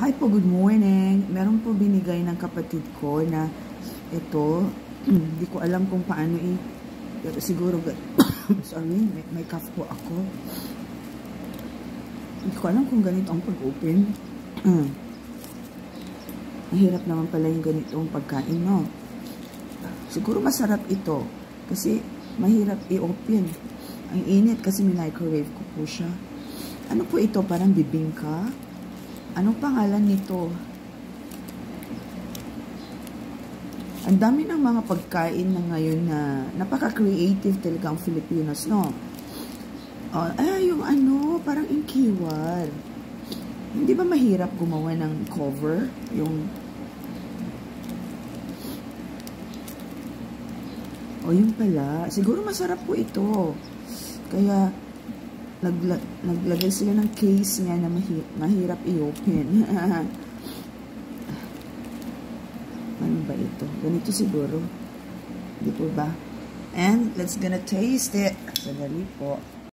Hi po, good morning. Meron po binigay ng kapatid ko na ito, hindi ko alam kung paano pero siguro, sorry, may cough po ako. Hindi ko alam kung ganito ang pag-open. Mahirap naman pala yung ganitong pagkain, no? Siguro masarap ito kasi mahirap i-open. Ang init kasi microwave ko po siya. Ano po ito? Parang bibingka? Anong pangalan nito? Ang dami ng mga pagkain na ngayon na napaka-creative talaga ang Filipinos, no? Yung ano, parang inkiwar. Hindi ba mahirap gumawa ng cover? Yung pala. Siguro masarap po ito. Kaya, naglagay sila ng case niya na mahirap i-open. Ano ba ito? Ganito siguro. Hindi po ba? And, let's gonna taste it. Sadali po.